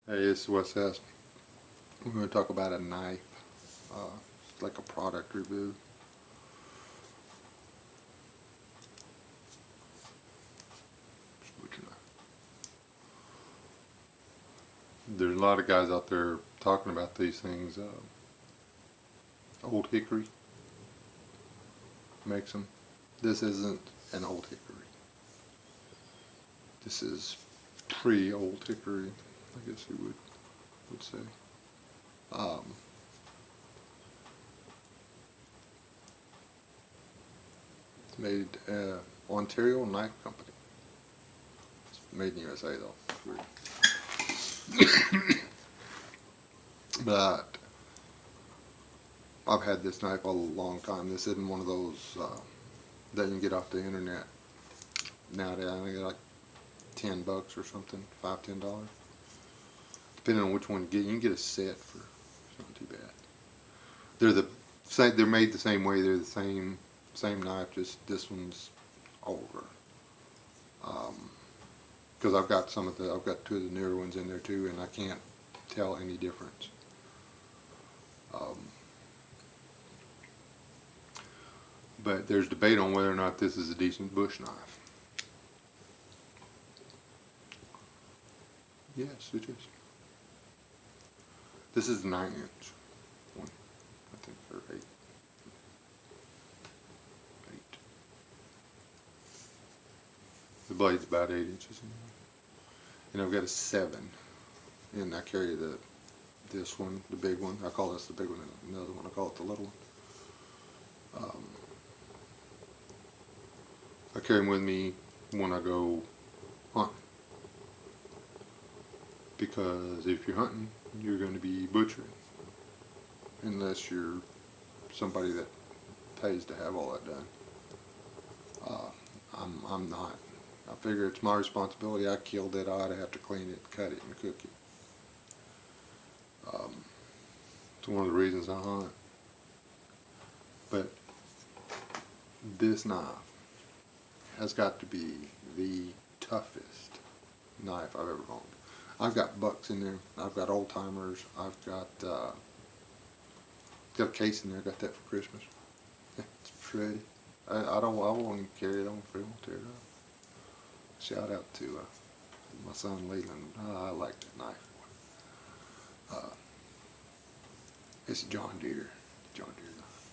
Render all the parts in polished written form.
Hey, this is Wes Hess. We're going to talk about a knife. It's like a product review. There's a lot of guys out there talking about these things. Old Hickory makes them. This isn't an Old Hickory. This is pre-Old Hickory, I guess you would say. It's made Ontario Knife Company. It's made in the USA though. It's weird. But I've had this knife a long time. This isn't one of those that you can get off the internet nowadays. I think like $10 or something, $5–10. Depending on which one you get, you can get a set for not too bad. They're the same. They're made the same way. They're the same knife. Just this one's older. Because I've got two of the newer ones in there too, and I can't tell any difference. But there's debate on whether or not this is a decent bush knife. Yes, it is. This is 9-inch one, I think, or 8. The blade's about 8 inches in there. And I've got a 7, and I carry this one, the big one. I call this the big one, and the other one I call it the little one. I carry them with me when I go hunting, because if you're hunting, you're going to be butchering, unless you're somebody that pays to have all that done. I'm not. I figure it's my responsibility. I killed it. I have to clean it, cut it, and cook it. It's one of the reasons I hunt. But this knife has got to be the toughest knife I've ever owned. I've got bucks in there. I've got old timers. I've got a case in there. I got that for Christmas. It's pretty. I won't even carry it on for it. Won't tear it up. Shout out to my son Leland. I like that knife. It's a John Deere knife,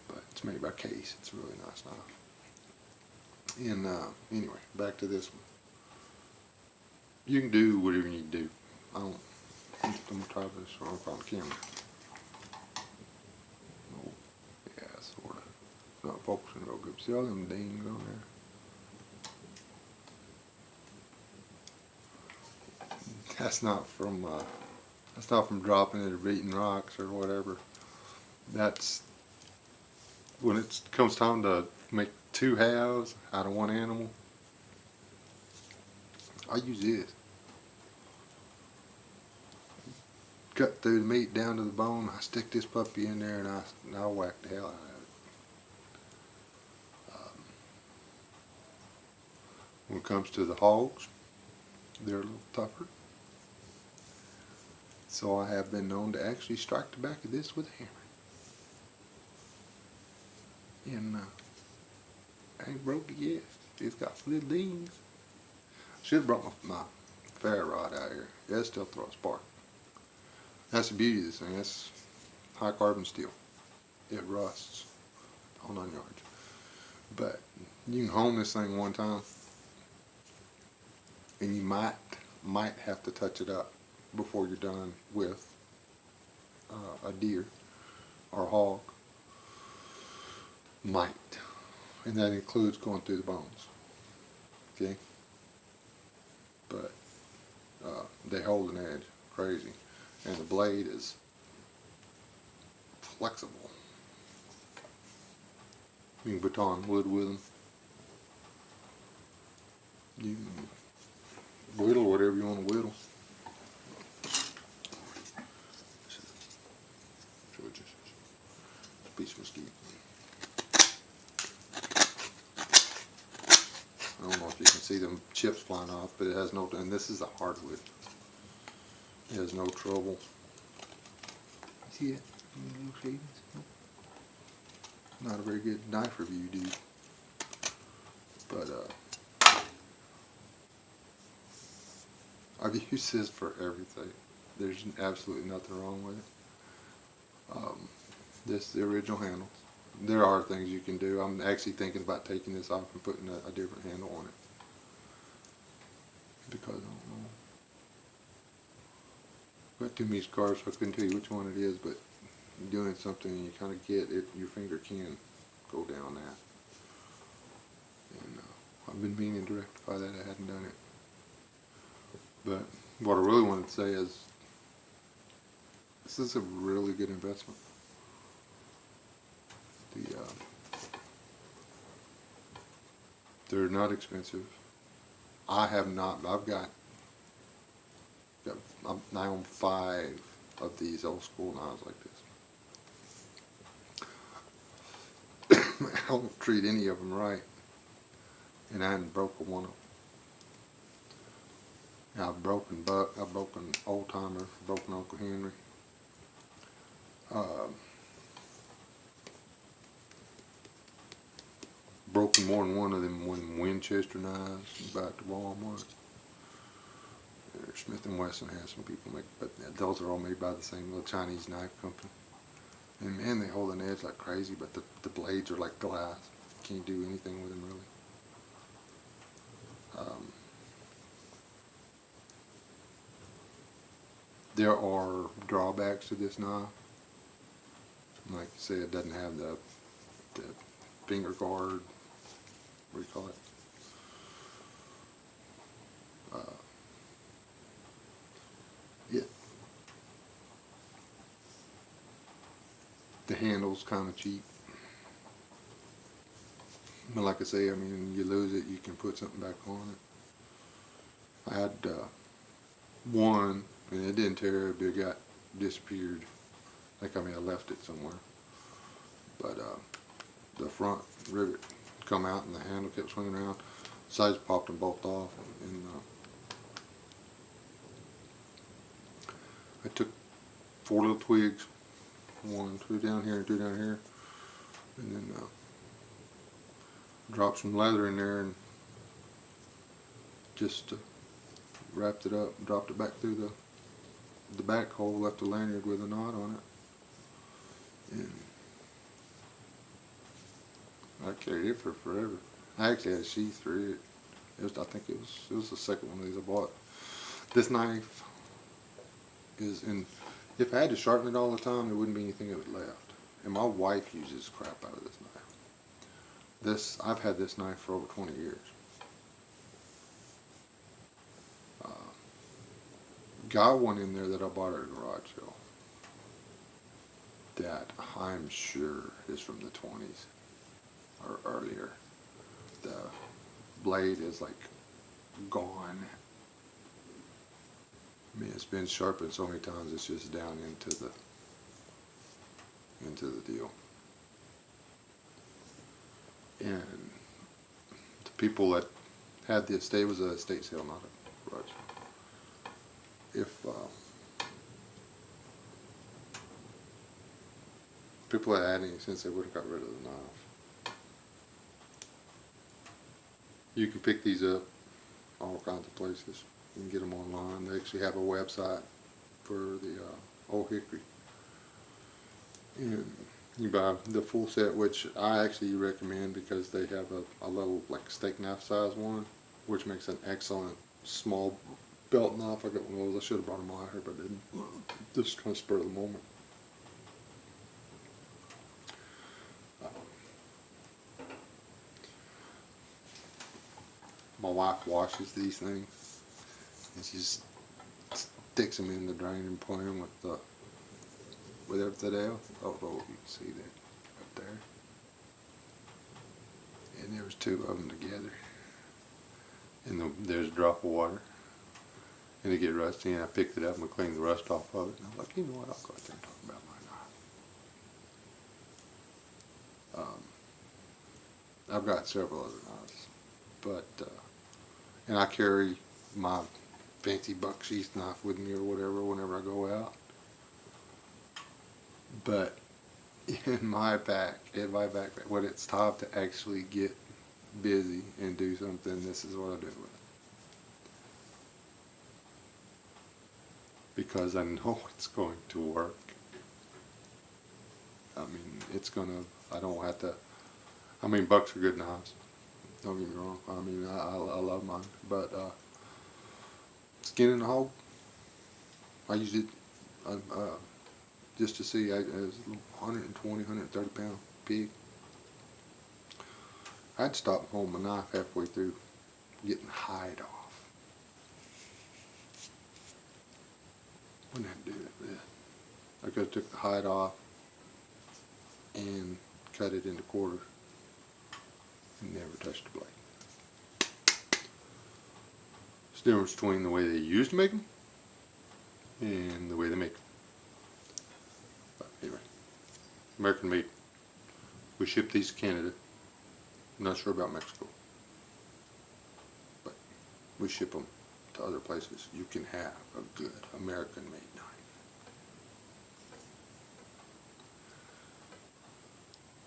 but it's made by Case. It's a really nice knife. And anyway, back to this one. You can do whatever you need to do. I'm gonna try this on camera. Oh, yeah, sort of. It's not focusing real good. See all them dings on there? That's not from dropping it or beating rocks or whatever. That's when it comes time to make 2 halves out of one animal. I use this. Cut through the meat down to the bone. I stick this puppy in there and I whack the hell out of it. When it comes to the hogs, they're a little tougher. So I have been known to actually strike the back of this with a hammer. And I ain't broke it yet. It's got some little dings. Should have brought my ferro rod out here. Yeah, it still throws a spark. That's the beauty of this thing. That's high carbon steel. It rusts all 9 yards. But you can hone this thing one time, and you might have to touch it up before you're done with a deer or a hog. Might. And that includes going through the bones. Okay? But they hold an edge. Crazy. And the blade is flexible. You can baton wood with them. You can whittle whatever you want to whittle. Piece of mesquite. I don't know if you can see see them chips flying off, but it has no, and this is a hardwood. It has no trouble. See it? Any little shavings? Nope. Not a very good knife review, dude. But I've used this for everything. There's absolutely nothing wrong with it. This is the original handle. There are things you can do. I'm actually thinking about taking this off and putting a different handle on it. Because I don't know. Got too many scars, so I couldn't tell you which one it is, but doing something and you kind of get it, your finger can go down that. And I've been meaning to rectify that. I hadn't done it. But what I really wanted to say is this is a really good investment. They're not expensive. I have not. I own 5 of these old school knives like this. I don't treat any of them right, and I hadn't broken one of them. I've broken Buck, I've broken Old Timer, broken Uncle Henry. Broken more than one of them Winchester knives back to Walmart. Smith & Wesson has some people make, but those are all made by the same little Chinese knife company. And man, they hold an edge like crazy, but the blades are like glass. Can't do anything with them really. There are drawbacks to this knife. Like I said, it doesn't have the finger guard. What do you call it? The handle's kind of cheap. But like I say, I mean, you lose it, you can put something back on it. I had one, and it didn't tear, but it got disappeared. I left it somewhere. But the front rivet come out and the handle kept swinging around. Sides popped them both off. And I took 4 little twigs, 1, 2 down here and 2 down here, and then dropped some leather in there and just wrapped it up, dropped it back through the back hole, left a lanyard with a knot on it, and I carried it for forever. I actually had a sheath through it. I think it was the second one of these I bought. This knife is in. If I had to sharpen it all the time, there wouldn't be anything of it left. And my wife uses crap out of this knife. I've had this knife for over 20 years. Got one in there that I bought at a garage sale that I'm sure is from the 20s or earlier. The blade is like gone. I mean, it's been sharpened so many times it's just down into the deal. And the people that had the estate, was an estate sale, not a garage sale. If people had any sense, they would have got rid of the knife. You can pick these up all kinds of places. You can get them online. They actually have a website for the old Hickory. And you buy the full set, which I actually recommend because they have a little like steak knife size one, which makes an excellent small belt knife. I got one of those. I should have brought them out here, but I didn't. Just kind of spur of the moment. My wife washes these things, and she just sticks them in the drain and play them with everything else. Oh, you can see that right there. And there was 2 of them together. And there's a drop of water. And it get rusty, and I picked it up and cleaned the rust off of it. And I'm like, you know what, I'll go out there and talk about my knife. I've got several other knives, but And I carry my fancy bucksheath knife with me or whatever whenever I go out. But in my backpack, when it's time to actually get busy and do something, this is what I do with it. Because I know it's going to work. I mean, I don't have to, bucks are good knives. Don't get me wrong. I love mine. But, skin in the hole, I used it, just to see, it was a 120, 130 pound pig. I'd stop holding my knife halfway through getting the hide off. Wouldn't have to do that. I could have took the hide off and cut it into quarters and never touched the blade. It's the difference between the way they used to make them and the way they make them. But anyway, American made. We ship these to Canada. I'm not sure about Mexico, but we ship them to other places. You can have a good American made knife.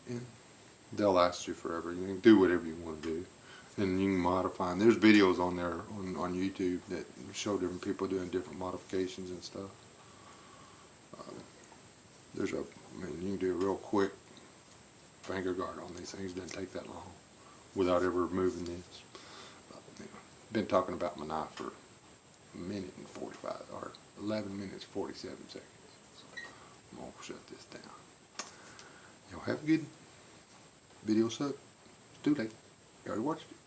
And they'll last you forever. You can do whatever you want to do. And you can modify them. There's videos on there on YouTube that show different people doing different modifications and stuff. You can do a real quick finger guard on these things. It doesn't take that long without ever removing this. Been talking about my knife for a minute and 45 or 11 minutes 47 seconds. So I'm gonna shut this down. Y'all have a good video. Suck. It's too late. You already watched it.